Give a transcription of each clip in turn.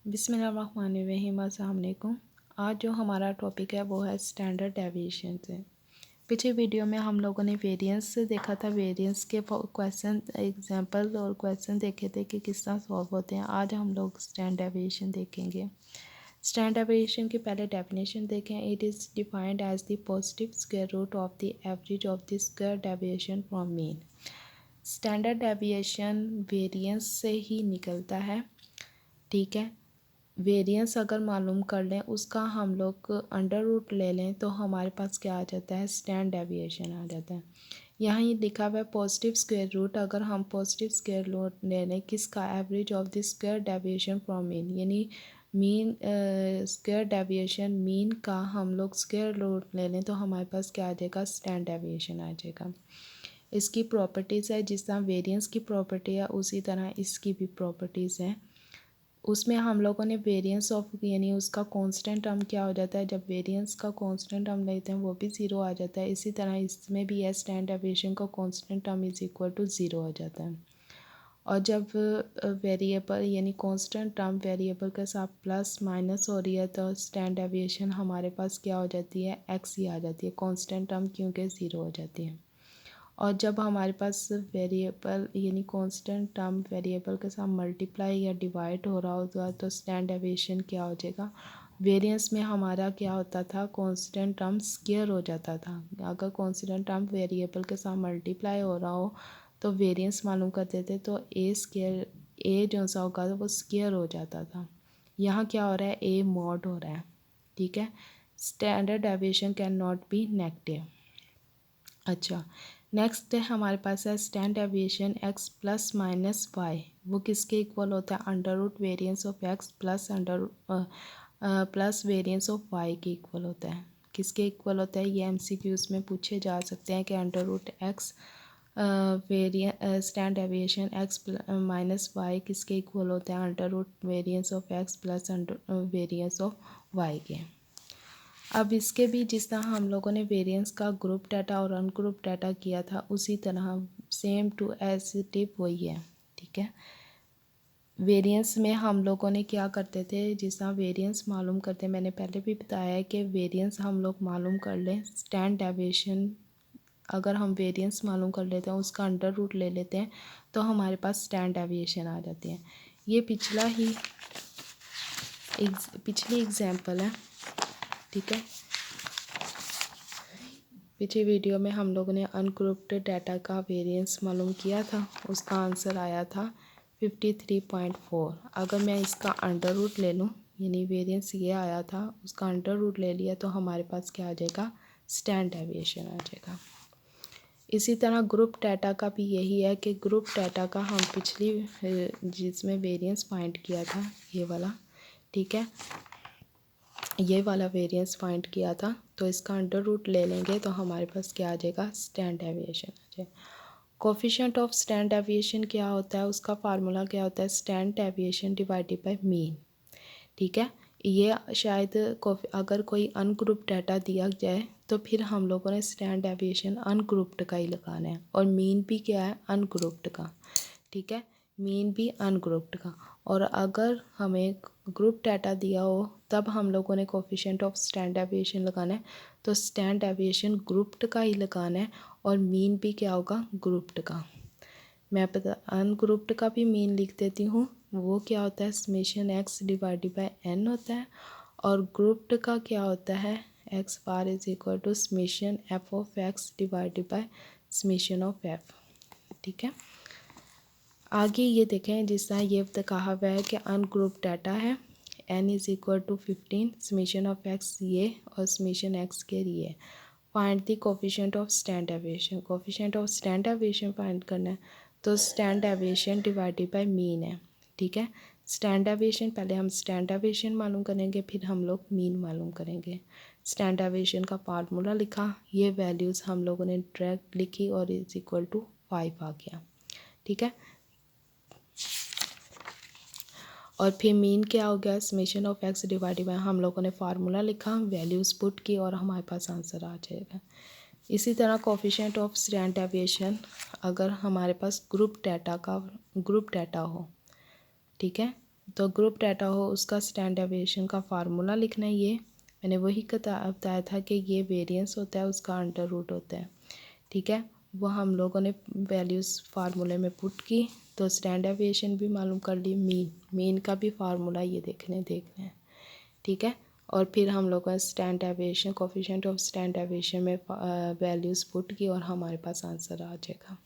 बिस्मिल्लाहिर्रहमानिर्रहीम। अस्सलाम वालेकुम। आज जो हमारा टॉपिक है वो है स्टैंडर्ड डेविएशन से। पिछले वीडियो में हम लोगों ने वेरिएंस से देखा था, वेरिएंस के क्वेश्चन एग्जांपल और क्वेश्चन देखे थे कि किस तरह सॉल्व होते हैं। आज हम लोग स्टैंडर्ड डेविएशन देखेंगे। स्टैंडर्ड डेविएशन की पहले डेफिनेशन देखें। It is defined as the positive square root of the average of the square deviation from mean. Standard deviation variance से ही निकलता है, ठीक है। वेरिएंस अगर मालूम कर लें, उसका हम लोग अंडर रूट ले लें तो हमारे पास क्या आ जाता है, स्टैंडर्ड डेविएशन आ जाता है। यहाँ ये लिखा हुआ है पॉजिटिव स्क्वायर रूट। अगर हम पॉजिटिव स्क्वायर रूट ले लें किसका, average of the square deviation from mean, यानी मीन स्क्वायर डेविएशन मीन का हम लोग स्क्वायर रूट ले लें तो हमारे पास क्या आ जाएगा, स्टैंडर्ड डेविएशन आ जाएगा। इसकी प्रॉपर्टीज़ है, जिस तरह वेरिएंस की प्रॉपर्टी है उसी तरह इसकी भी प्रॉपर्टीज़ हैं। उसमें हम लोगों ने वेरिएंस ऑफ यानी उसका कांस्टेंट टर्म क्या हो जाता है, जब वेरिएंस का कांस्टेंट टर्म लेते हैं वो भी ज़ीरो आ जाता है। इसी तरह इसमें भी है, स्टैंडर्ड डेविएशन का constant term is equal to zero हो जाता है। और जब वेरिएबल यानी कांस्टेंट टर्म वेरिएबल के साथ प्लस माइनस हो रही है तो स्टैंडर्ड डेविएशन हमारे पास क्या हो जाती है, एक्स ही आ जाती है, कांस्टेंट टर्म क्योंकि ज़ीरो हो जाती है। और जब हमारे पास वेरिएबल यानी कांस्टेंट टर्म वेरिएबल के साथ मल्टीप्लाई या डिवाइड हो रहा होगा तो स्टैंडर्ड डेविएशन क्या हो जाएगा, वेरिएंस में हमारा क्या होता था, कांस्टेंट टर्म स्क्वायर हो जाता था। अगर कांस्टेंट टर्म वेरिएबल के साथ मल्टीप्लाई हो रहा हो तो वेरिएंस मालूम करते थे तो ए स्क्वायर, ए जो सा होगा वो स्क्वायर हो जाता था। यहाँ क्या हो रहा है, ए मॉड हो रहा है, ठीक है। Standard deviation cannot be negative. अच्छा, नेक्स्ट है हमारे पास है standard deviation X plus minus Y. वो किसके इक्वल होता है, under root variance of X plus plus variance of Y के इक्वल होता है। किसके इक्वल होता है, ये एमसीक्यूज में पूछे जा सकते हैं कि under root X standard deviation X minus Y किसके इक्वल होता है, under root variance of X plus variance of Y के। अब इसके भी जिस तरह हम लोगों ने वेरिएंस का ग्रुप डाटा और अनग्रुप डाटा किया था उसी तरह सेम टू एज टिप वही है, ठीक है। वेरिएंस में हम लोगों ने क्या करते थे, जिस तरह वेरिएंस मालूम करते, मैंने पहले भी बताया है कि वेरिएंस हम लोग मालूम कर लें, स्टैंडर्ड डेविएशन अगर हम वेरिएंस मालूम कर लेते हैं उसका अंडर रूट ले लेते हैं तो हमारे पास स्टैंडर्ड डेविएशन आ जाती है। ये पिछली एग्जाम्पल है, ठीक है। पिछले वीडियो में हम लोगों ने अनग्रुप्ड डाटा का वेरिएंस मालूम किया था, उसका आंसर आया था 53.4। अगर मैं इसका अंडर रूट ले लूँ, यानी वेरिएंस ये आया था उसका अंडर रूट ले लिया तो हमारे पास क्या आ जाएगा, स्टैंडर्ड डेविएशन आ जाएगा। इसी तरह ग्रुप डाटा का भी यही है कि ग्रुप डाटा का हम पिछली जिसमें वेरिएंस फाइंड किया था ये वाला, ठीक है, ये वाला वेरिएंस फाइंड किया था तो इसका अंडर रूट ले लेंगे तो हमारे पास क्या आ जाएगा, स्टैंडर्ड डेविएशन आ जाएगा। कोफिशिएंट ऑफ स्टैंडर्ड डेविएशन क्या होता है, उसका फार्मूला क्या होता है, standard deviation divided by mean, ठीक है। ये शायद अगर कोई अनग्रुप्ड डाटा दिया जाए तो फिर हम लोगों ने स्टैंडर्ड डेविएशन अनग्रुप्ड का ही लगाना है और मीन भी क्या है, अनग्रुप्ड का, ठीक है, मीन भी अनग्रुप्ड का। और अगर हमें ग्रुप डाटा दिया हो तब हम लोगों ने कोफिशिएंट ऑफ स्टैंडर्ड डेविएशन लगाना है तो स्टैंडर्ड डेविएशन ग्रुप्ड का ही लगाना है और मीन भी क्या होगा, ग्रुप्ड का। मैं अनग्रुप्ड का भी मीन लिख देती हूँ, वो क्या होता है, summation X divided by N होता है। और ग्रुप्ड का क्या होता है, X bar is equal to summation F of X divided by summation of F, ठीक है। आगे ये देखें, जिस तरह ये कहा हुआ है कि अनग्रुप डाटा है, n is equal to 15, summation of X ये और समेशन एक्स के ये। Find the coefficient of standard deviation, coefficient of standard deviation find करना है तो standard deviation divided by mean है, ठीक है। स्टैंडर्ड डेविएशन पहले हम स्टैंडर्ड डेविएशन मालूम करेंगे फिर हम लोग मीन मालूम करेंगे। स्टैंडर्ड डेविएशन का फार्मूला लिखा, ये वैल्यूज़ हम लोगों ने डायरेक्ट लिखी और इज इक्वल टू 5 आ गया, ठीक है। और फिर मीन क्या हो गया, summation of X divided bye, हम लोगों ने फार्मूला लिखा, वैल्यूज़ पुट की और हमारे पास आंसर आ जाएगा। इसी तरह कोफिशिएंट ऑफ स्टैंडर्ड डेविएशन, अगर हमारे पास ग्रुप डाटा हो, ठीक है, तो ग्रुप डाटा हो उसका स्टैंडर्ड डेविएशन का फार्मूला लिखना है। ये मैंने वही बताया था कि ये वेरिएंस होता है उसका अंडर रूट होता है, ठीक है। वो हम लोगों ने वैल्यूज़ फार्मूले में पुट की, तो स्टैंडर्ड डेविएशन भी मालूम कर ली, मीन का भी फार्मूला ये देखना है, ठीक है। और फिर हम लोगों ने standard deviation coefficient of standard deviation में वैल्यूज़ पुट की और हमारे पास आंसर आ जाएगा।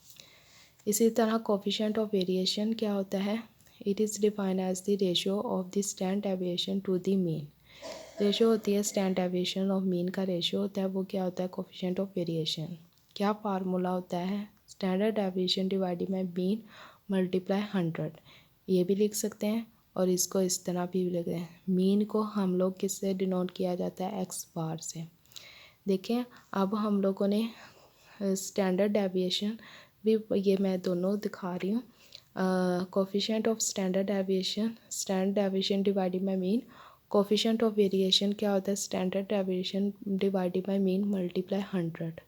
इसी तरह कोफिशिएंट ऑफ वेरिएशन क्या होता है, it is defined as the ratio of the standard deviation to the mean. Ratio होती है स्टैंडर्ड डेविएशन और मीन का रेशियो होता है, वो क्या होता है कोफिशिएंट ऑफ वेरिएशन। क्या फार्मूला होता है, standard deviation divided by mean multiply 100। ये भी लिख सकते हैं और इसको इस तरह भी लिखते हैं। मीन को हम लोग किससे डिनोट किया जाता है, एक्स बार से। देखें अब हम लोगों ने स्टैंडर्ड डेविएशन भी, ये मैं दोनों दिखा रही हूँ। Coefficient of standard deviation divided by mean. Coefficient of variation क्या होता है, standard deviation divided by mean multiply 100।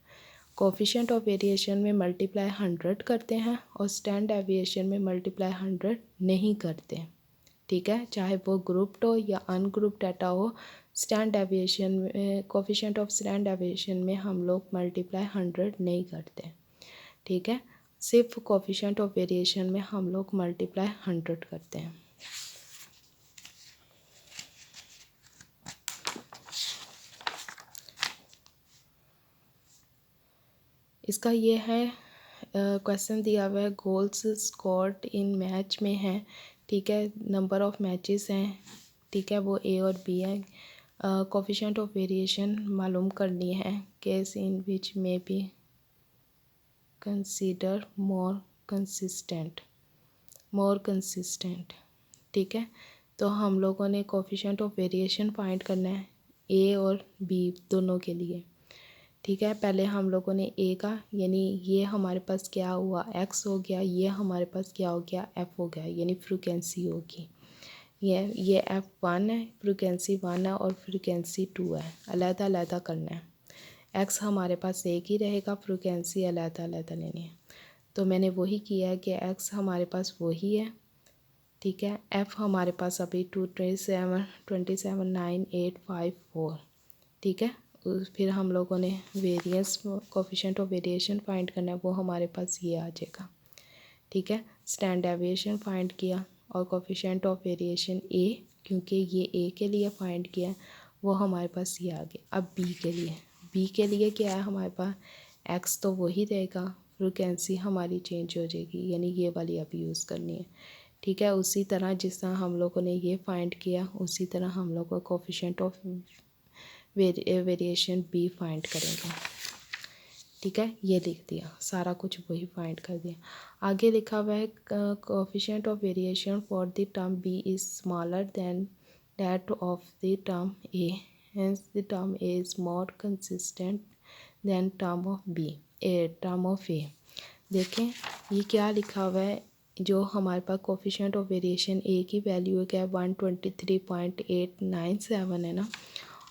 Coefficient of variation में मल्टीप्लाई 100 करते हैं और स्टैंडर्ड डेविएशन में मल्टीप्लाई 100 नहीं करते, ठीक है। चाहे वो ग्रुप्ड हो या अनग्रुप डाटा हो, स्टैंडर्ड डेविएशन में कोफिशिएंट ऑफ स्टैंडर्ड डेविएशन में हम लोग मल्टीप्लाई 100 नहीं करते, ठीक है। सिर्फ कोफिशिएंट ऑफ वेरिएशन में हम लोग मल्टीप्लाई 100 करते हैं। इसका ये है क्वेश्चन दिया हुआ है, गोल्स स्कोर्ड इन मैच में है, ठीक है। नंबर ऑफ मैचेस हैं, ठीक है, वो ए और बी है। कोफिशिएंट ऑफ वेरिएशन मालूम करनी है, case in which may be consider more consistent, ठीक है। तो हम लोगों ने कोफिशिएंट ऑफ वेरिएशन फाइंड करना है ए और बी दोनों के लिए, ठीक है। पहले हम लोगों ने ए का, यानी ये हमारे पास क्या हुआ, एक्स हो गया, ये हमारे पास क्या हो गया, एफ हो गया, यानी फ्रीक्वेंसी होगी। ये F1 है, फ्रीक्वेंसी 1 है और फ्रीक्वेंसी 2 है, अलग अलग करना है। एक्स हमारे पास एक ही रहेगा, फ्रीक्वेंसी अलग अलग लेनी है। तो मैंने वही किया है कि एक्स हमारे पास वही है, ठीक है। एफ़ हमारे पास अभी 227,9,854, ठीक है। फिर हम लोगों ने variance coefficient of variation find करना है, वो हमारे पास ये आ जाएगा, ठीक है। स्टैंडर्ड डेविएशन फाइंड किया और कोफिशिएंट ऑफ वेरिएशन ए, क्योंकि ये ए के लिए फाइंड किया वो हमारे पास ये आ गया। अब बी के लिए क्या है हमारे पास, एक्स तो वही रहेगा, फ्रीक्वेंसी हमारी चेंज हो जाएगी, यानी ये वाली अब यूज़ करनी है, ठीक है। उसी तरह जिस तरह हम लोगों ने ये फाइंड किया उसी तरह हम लोग को coefficient of variation B find करेंगे, ठीक है। ये लिख दिया, सारा कुछ वही फाइंड कर दिया। आगे लिखा हुआ है coefficient of variation for the term B is smaller than that of the term A, hence the term A is more consistent than term of A. देखें ये क्या लिखा हुआ है, जो हमारे पास कोफिशिएंट ऑफ वेरिएशन ए की वैल्यू है क्या, 123.897 है ना,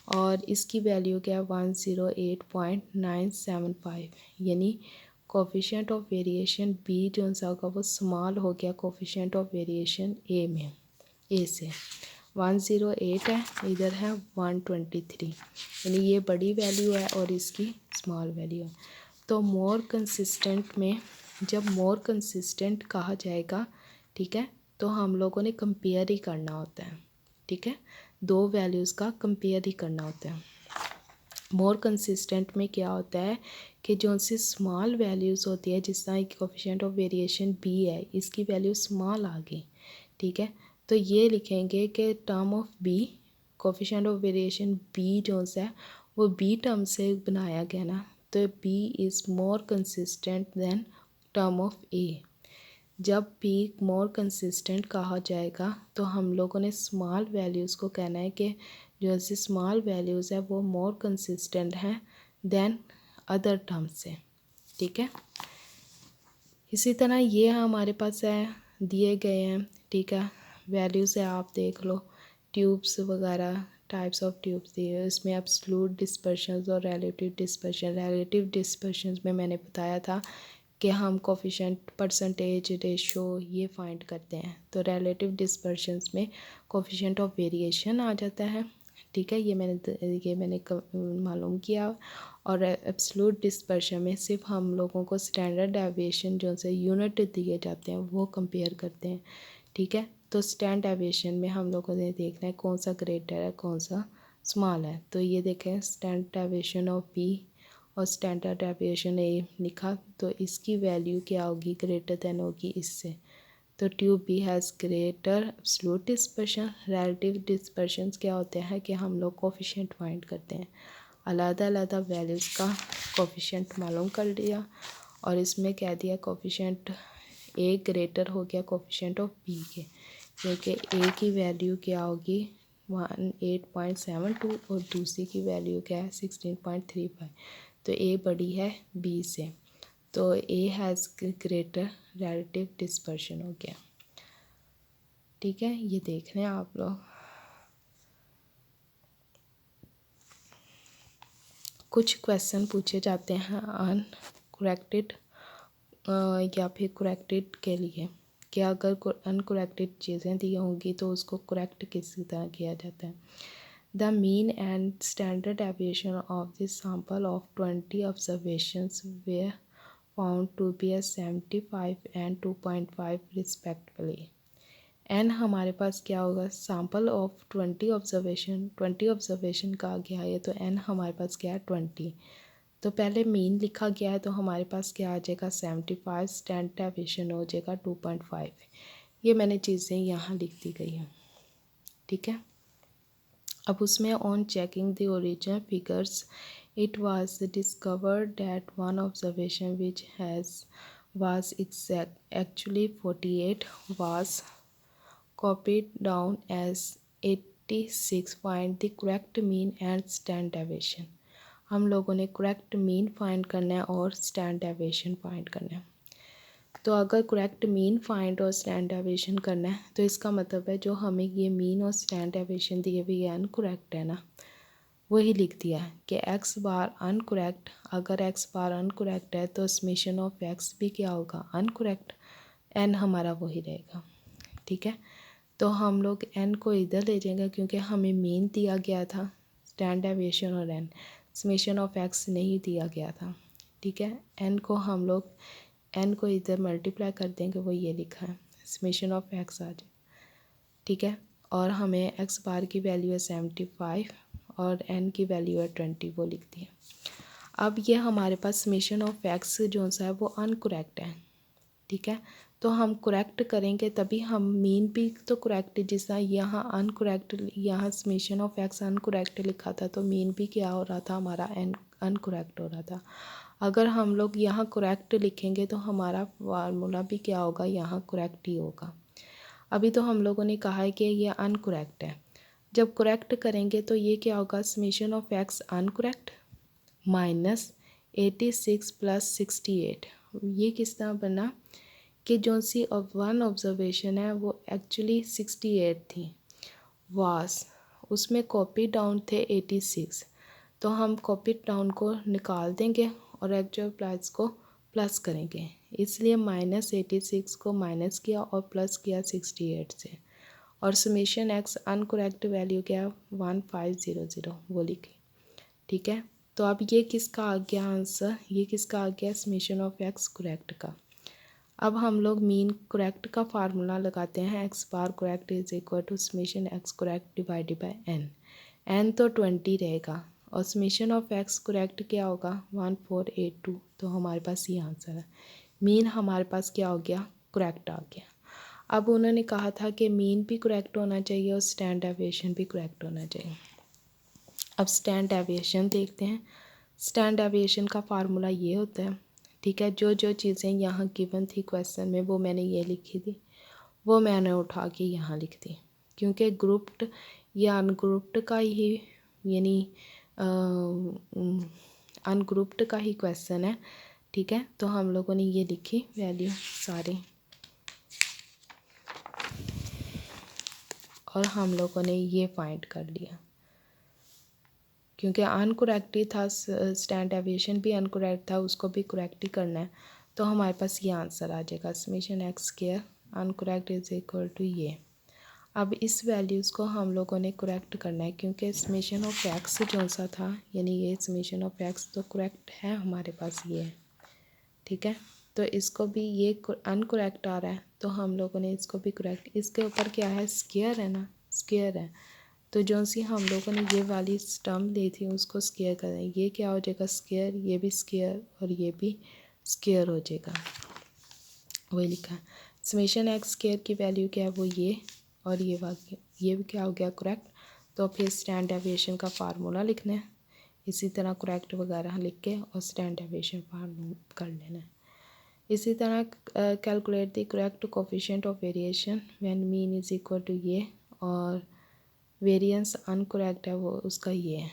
और इसकी वैल्यू क्या है 108.975, यानी कोफिशिएंट ऑफ वेरिएशन बी जो सा होगा वो स्मॉल हो गया कोफिशिएंट ऑफ वेरिएशन ए में, ए से 108 है, इधर है 123, यानी ये बड़ी वैल्यू है और इसकी स्मॉल वैल्यू है। तो मोर कंसिस्टेंट में, जब मोर कंसिस्टेंट कहा जाएगा, ठीक है, तो हम लोगों ने कंपेयर ही करना होता है, ठीक है, दो वैल्यूज़ का कंपेयर ही करना होता है। मोर कंसिस्टेंट में क्या होता है कि जो सी स्मॉल वैल्यूज़ होती है, जिस तरह कोफिशिएंट ऑफ वेरिएशन बी है, इसकी वैल्यू स्मॉल आ गई, ठीक है। तो ये लिखेंगे कि term of B, coefficient of variation B जो है वो बी टर्म से बनाया गया ना, तो B is more consistent than term of A. जब पी मोर कंसिस्टेंट कहा जाएगा तो हम लोगों ने स्मॉल वैल्यूज़ को कहना है कि जो ऐसी स्मॉल वैल्यूज़ है वो मोर कंसिस्टेंट हैं देन अदर टर्म से, ठीक है। इसी तरह ये हमारे पास है, दिए गए हैं, ठीक है, वैल्यूज़ है, आप देख लो, ट्यूब्स वगैरह, टाइप्स ऑफ ट्यूब्स दिए, इसमें एब्सोल्यूट डिस्पर्शंस और रिलेटिव डिस्पर्शन में मैंने बताया था कि हम कोफिशेंट, परसेंटेज, रेशो ये फाइंड करते हैं। तो रिलेटिव डिस्पर्शंस में कोफिशेंट ऑफ वेरिएशन आ जाता है, ठीक है, ये मैंने मालूम किया। और एब्सोल्यूट डिस्पर्शन में सिर्फ हम लोगों को स्टैंडर्ड डेविएशन जो से यूनिट दिए जाते हैं वो कंपेयर करते हैं, ठीक है। तो स्टैंडर्ड डेविएशन में हम लोगों ने देखना है कौन सा ग्रेटर है कौन सा स्मॉल है। तो ये देखें स्टैंडर्ड डेविएशन ऑफ बी और स्टैंडर्ड डेविएशन ए लिखा, तो इसकी वैल्यू क्या होगी, ग्रेटर देन होगी इससे। तो ट्यूब B has greater absolute dispersion. Relative dispersions क्या होते हैं कि हम लोग कोफिशिएंट फाइंड करते हैं, अलग अलग वैल्यूज़ का कोफिशिएंट मालूम कर लिया और इसमें कह दिया कोफिशिएंट ए ग्रेटर हो गया कोफिशिएंट ऑफ बी के, क्योंकि ए की वैल्यू क्या होगी 8.72 और दूसरी की वैल्यू क्या है 16.35। तो ए बड़ी है बी से, तो A has greater relative dispersion हो गया, ठीक है। ये देख रहे हैं आप लोग। कुछ क्वेश्चन पूछे जाते हैं अनकरेक्टेड या फिर करेक्टेड के लिए कि अगर अनकरेक्टेड चीज़ें दी होंगी तो उसको करेक्ट किस तरह किया जाता है। The mean and standard deviation of this sample of 20 observations were found to be 75 and 2.5 respectively. N हमारे पास क्या होगा, सैम्पल ऑफ 20 ऑब्जर्वेशन का गया है, तो एन हमारे पास क्या है 20। तो पहले मीन लिखा गया है तो हमारे पास क्या आ जाएगा 75, स्टैंडर्ड डेविएशन हो जाएगा 2.5। ये मैंने चीज़ें यहाँ लिख दी गई हैं, ठीक है। अब उसमें on checking the original figures it was discovered that one observation which was actually 48 was copied down as 86. Find the correct mean and standard deviation। हम लोगों ने करेक्ट मीन फाइंड करना है और स्टैंडर्ड डेविएशन फाइंड करना है। तो अगर करेक्ट मीन फाइंड और स्टैंडर्ड डेविएशन करना है तो इसका मतलब है जो हमें ये मीन और स्टैंडर्ड डेविएशन दिए हुए अनकरेक्ट है ना, वही लिख दिया है कि एक्स बार अनकरेक्ट। अगर एक्स बार अनकरेक्ट है तो समेशन ऑफ एक्स भी क्या होगा अनकरेक्ट, एन हमारा वही रहेगा, ठीक है। तो हम लोग एन को इधर ले जाएंगे क्योंकि हमें मीन दिया गया था, स्टैंडर्ड डेविएशन और एन, समेशन ऑफ एक्स नहीं दिया गया था, ठीक है। एन को हम लोग एन को इधर मल्टीप्लाई कर देंगे, वो ये लिखा है समेशन ऑफ एक्स आ जाए, ठीक है। और हमें एक्स बार की वैल्यू है 75 और एन की वैल्यू है 20, वो लिख दिया। अब ये हमारे पास समेशन ऑफ एक्स जो सा है वो अनकरेक्ट है, ठीक है। तो हम करेक्ट करेंगे तभी हम मीन भी तो करेक्ट, जिस तरह यहाँ अनकरेक्ट, यहाँ समेशन ऑफ एक्स अनकरेक्ट लिखा था तो मीन भी क्या हो रहा था हमारा एन अनकरेक्ट हो रहा था। अगर हम लोग यहाँ करेक्ट लिखेंगे तो हमारा फार्मूला भी क्या होगा यहाँ करेक्ट ही होगा। अभी तो हम लोगों ने कहा है कि ये अनकरेक्ट है, जब करेक्ट करेंगे तो ये क्या होगा summation of X uncorrect minus 86 plus 68। ये किस तरह बना कि जो सी वन ऑब्जर्वेशन है वो एक्चुअली 68 थी, वास उसमें कॉपी डाउन थे 86। तो हम कॉपी डाउन को निकाल देंगे और एक्चुअल प्राइस को प्लस करेंगे, इसलिए -86 को माइनस किया और प्लस किया 68 से, और समेशन एक्स अनकरेक्ट वैल्यू क्या 1500 वो लिखी, ठीक है। तो अब ये किसका आ गया आंसर, ये किसका आ गया समेशन ऑफ एक्स करेक्ट का। अब हम लोग मीन करेक्ट का फार्मूला लगाते हैं, X bar correct is equal to summation X correct divided by N. N तो 20 रहेगा और समेशन ऑफ एक्स करेक्ट क्या होगा 1482। तो हमारे पास ये आंसर है, मीन हमारे पास क्या हो गया करेक्ट आ गया। अब उन्होंने कहा था कि मीन भी करेक्ट होना चाहिए और स्टैंडर्ड डेविएशन भी करेक्ट होना चाहिए। अब स्टैंडर्ड डेविएशन देखते हैं। स्टैंडर्ड डेविएशन का फार्मूला ये होता है, ठीक है। जो जो चीज़ें यहाँ गिवन थी क्वेश्चन में वो मैंने ये लिखी थी, वो मैंने उठा के यहाँ लिख दी, क्योंकि ग्रुप्ड या अनग्रुप्ड का ही यानी अनग्रुप्ड का ही क्वेश्चन है, ठीक है। तो हम लोगों ने ये लिखी वैल्यू सारी और हम लोगों ने ये फाइंड कर लिया, क्योंकि अनकरेक्ट ही था, स्टैंडर्ड डेविएशन भी अनकरेक्ट था, उसको भी करेक्ट ही करना है। तो हमारे पास ये आंसर आ जाएगा, summation X square uncorrect is equal to ये। अब इस वैल्यूज़ को हम लोगों ने करेक्ट करना है, क्योंकि समेशन ऑफ एक्स जो सा था, यानी ये समेशन ऑफ एक्स तो करेक्ट है हमारे पास, ये है, ठीक है। तो इसको भी ये अनकरेक्ट आ रहा है, तो हम लोगों ने इसको भी करेक्ट, इसके ऊपर क्या है, स्क्वायर है ना, स्क्वायर है, तो जो सी हम लोगों ने ये वाली टर्म ली थी उसको स्क्वायर कर दें, ये क्या हो जाएगा स्क्वायर, ये भी स्क्वायर और ये भी स्क्वायर हो जाएगा, वही लिखा है। समेशन एक्स स्क्वायर की वैल्यू क्या है, वो ये, और ये वाक्य ये भी क्या हो गया करेक्ट। तो फिर स्टैंडर्ड डेविएशन का फार्मूला लिखना है, इसी तरह करेक्ट वगैरह लिख के और स्टैंडर्ड डेविएशन फार्मूला कर लेना है। इसी तरह calculate the correct coefficient of variation when mean is equal to ये, और वेरिएंस अनकरेक्ट है वो उसका ये है,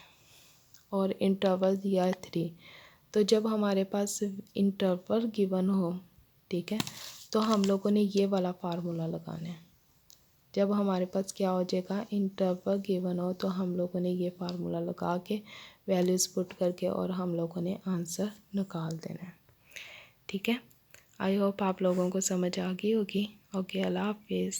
और इंटरवल दिया है 3। तो जब हमारे पास इंटरवल गिवन हो, ठीक है, तो हम लोगों ने ये वाला फार्मूला लगाना है। जब हमारे पास क्या हो जाएगा, इंटरवल गिवन हो, तो हम लोगों ने ये फार्मूला लगा के वैल्यूज़ पुट करके और हम लोगों ने आंसर निकाल देना है, ठीक है। आई होप आप लोगों को समझ आ गई होगी। ओके, अल्लाह हाफिज़।